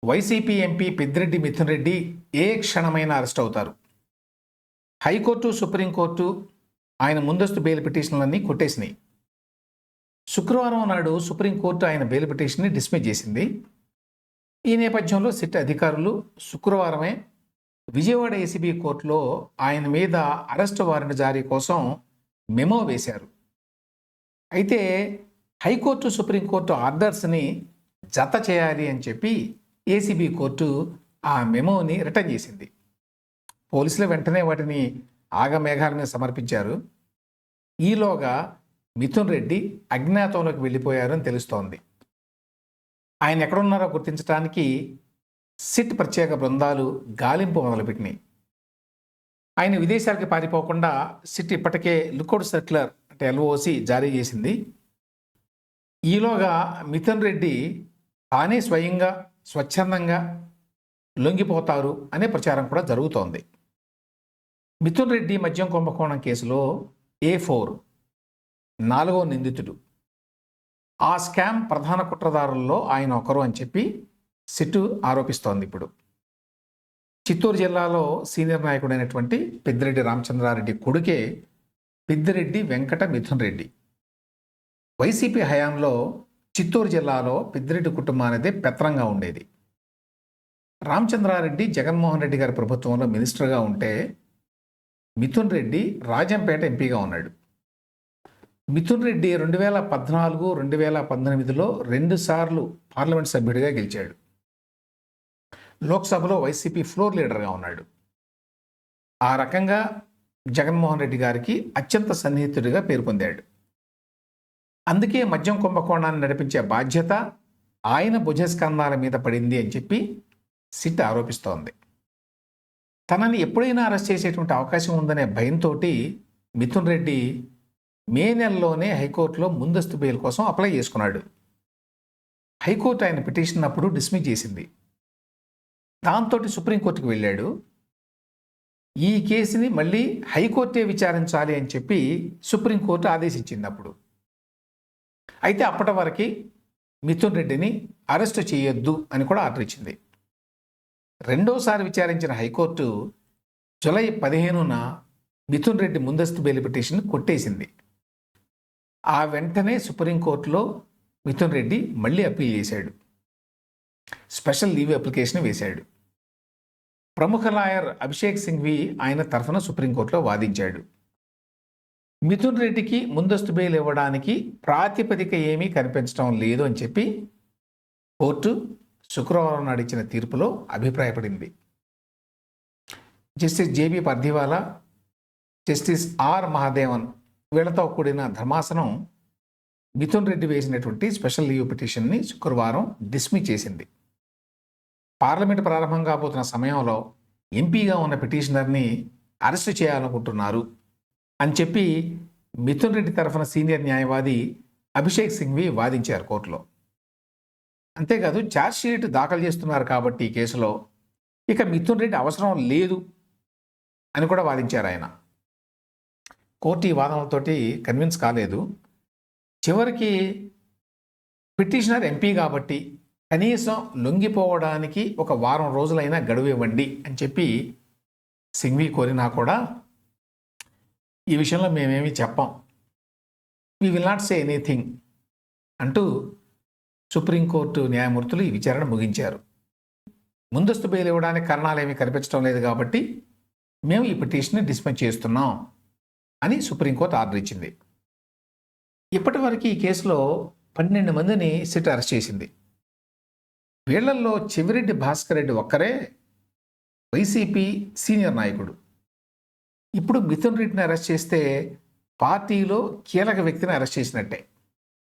YCP MP Peddireddy Mithun Reddy ఏ క్షణమైనా arrest అవుతారు. High court, supreme court ఆయన ముందస్తు బెయిల్ పిటిషన్లన్నీ కొట్టేసినాయి. శుక్రవారం నాడు సుప్రీంకోర్టు ఆయన బెయిల్ పిటిషన్ని డిస్మిస్ చేసింది. ఈ నేపథ్యంలో సిట్ అధికారులు శుక్రవారమే విజయవాడ ఏసీబీ కోర్టులో ఆయన మీద అరెస్టు వారెంట్ జారీ కోసం మెమో వేశారు. అయితే హైకోర్టు, సుప్రీంకోర్టు ఆర్డర్స్ని జత చేయాలి అని చెప్పి ఏసీబీ కోర్టు ఆ మెమోని రిటర్న్ చేసింది. పోలీసులు వెంటనే వాటిని ఆగమేఘాల మీద సమర్పించారు. ఈలోగా మిథున్ రెడ్డి అజ్ఞాతంలోకి వెళ్ళిపోయారని తెలుస్తోంది. ఆయన ఎక్కడున్నారో గుర్తించడానికి సిట్ ప్రత్యేక బృందాలు గాలింపు మొదలుపెట్టినాయి. ఆయన విదేశాలకి పారిపోకుండా సిట్ ఇప్పటికే లుకౌట్ సర్క్యులర్ అంటే ఎల్ఓసి జారీ చేసింది. ఈలోగా మిథున్ రెడ్డి తానే స్వయంగా స్వచ్ఛందంగా లొంగిపోతారు అనే ప్రచారం కూడా జరుగుతోంది. మిథున్ రెడ్డి మద్యం కుంభకోణం కేసులో A4 4వ నిందితుడు. ఆ స్కామ్ ప్రధాన కుట్రదారుల్లో ఆయన ఒకరు అని చెప్పి సిట్టు ఆరోపిస్తోంది. ఇప్పుడు చిత్తూరు జిల్లాలో సీనియర్ నాయకుడైనటువంటి పెద్దిరెడ్డి రామచంద్రారెడ్డి కొడుకే పెద్దిరెడ్డి వెంకట మిథున్ రెడ్డి. వైసీపీ హయాంలో చిత్తూరు జిల్లాలో పెద్దిరెడ్డి కుటుంబానిదే పెత్రంగా ఉండేది. రామచంద్రారెడ్డి జగన్మోహన్ రెడ్డి గారి ప్రభుత్వంలో మినిస్టర్గా ఉంటే మిథున్ రెడ్డి రాజంపేట ఎంపీగా ఉన్నాడు. మిథున్ రెడ్డి 2014, 2019లో 2 సార్లు పార్లమెంట్ సభ్యుడిగా గెలిచాడు. లోక్సభలో వైసీపీ ఫ్లోర్ లీడర్గా ఉన్నాడు. ఆ రకంగా జగన్మోహన్ రెడ్డి గారికి అత్యంత సన్నిహితుడిగా పేరు పొందాడు. అందుకే మద్యం కుంభకోణాన్ని నడిపించే బాధ్యత ఆయన భుజస్కంధాల మీద పడింది అని చెప్పి సిట్ ఆరోపిస్తోంది. తనని ఎప్పుడైనా అరెస్ట్ చేసేటువంటి అవకాశం ఉందనే భయంతో మిథున్ రెడ్డి మే నెలలోనే హైకోర్టులో ముందస్తు బెయిల్ కోసం అప్లై చేసుకున్నాడు. హైకోర్టు ఆయన పిటిషన్ అప్పుడు డిస్మిస్ చేసింది. దాంతో సుప్రీంకోర్టుకు వెళ్ళాడు. ఈ కేసుని మళ్ళీ హైకోర్టే విచారించాలి అని చెప్పి సుప్రీంకోర్టు ఆదేశించింది అప్పుడు. అయితే అప్పటి వరకు మిథున్ రెడ్డిని అరెస్టు చేయొద్దు అని కూడా ఆర్డర్ ఇచ్చింది. రెండోసారి విచారించిన హైకోర్టు జూలై 15న మిథున్ రెడ్డి ముందస్తు బెయిల్ పిటిషన్ కొట్టేసింది. ఆ వెంటనే సుప్రీంకోర్టులో మిథున్ రెడ్డి మళ్ళీ అప్పీల్ చేశాడు. స్పెషల్ లీవ్ అప్లికేషన్ వేశాడు. ప్రముఖ లాయర్ అభిషేక్ సింఘ్వి ఆయన తరఫున సుప్రీంకోర్టులో వాదించాడు. మిథున్ రెడ్డికి ముందస్తు బెయిల్ ఇవ్వడానికి ప్రాతిపదిక ఏమీ కనిపించడం లేదు అని చెప్పి కోర్టు శుక్రవారం నాడు ఇచ్చిన తీర్పులో అభిప్రాయపడింది. Justice J B Pardiwala, justice R Mahadevan వీళ్లతో కూడిన ధర్మాసనం మిథున్ రెడ్డి వేసినటువంటి స్పెషల్ లీవ్ పిటిషన్ని శుక్రవారం డిస్మిస్ చేసింది. పార్లమెంటు ప్రారంభం కాబోతున్న సమయంలో ఎంపీగా ఉన్న పిటిషనర్ని అరెస్టు చేయాలనుకుంటున్నారు అని చెప్పి మిథున్ రెడ్డి తరఫున సీనియర్ న్యాయవాది అభిషేక్ సింఘ్వి వాదించారు కోర్టులో. అంతేకాదు, ఛార్జ్షీట్ దాఖలు చేస్తున్నారు కాబట్టి ఈ కేసులో ఇక మిథున్ రెడ్డి అవసరం లేదు అని కూడా వాదించారు ఆయన. కోర్టు ఈ వాదనలతోటి కన్విన్స్ కాలేదు. చివరికి పిటిషనర్ ఎంపీ కాబట్టి కనీసం లొంగిపోవడానికి ఒక వారం రోజులైనా గడువు ఇవ్వండి అని చెప్పి సింఘ్వి కోరినా కూడా ఈ విషయంలో మేమేమీ చెప్పాం, we will not say anything అంటూ సుప్రీంకోర్టు న్యాయమూర్తులు ఈ విచారణ ముగించారు. ముందస్తు బెయిల్ ఇవ్వడానికి కారణాలు ఏమీ కనిపించడం లేదు కాబట్టి మేము ఈ పిటిషన్ని డిస్మిస్ చేస్తున్నాం అని సుప్రీంకోర్టు ఆర్డర్ ఇచ్చింది. ఇప్పటి వరకు ఈ కేసులో 12 మందిని సిట్ అరెస్ట్ చేసింది. వీళ్లల్లో చెవిరెడ్డి భాస్కర్ రెడ్డి ఒక్కరే వైసీపీ సీనియర్ నాయకుడు. ఇప్పుడు మిథున్ రెడ్డిని అరెస్ట్ చేస్తే పార్టీలో కీలక వ్యక్తిని అరెస్ట్ చేసినట్టే.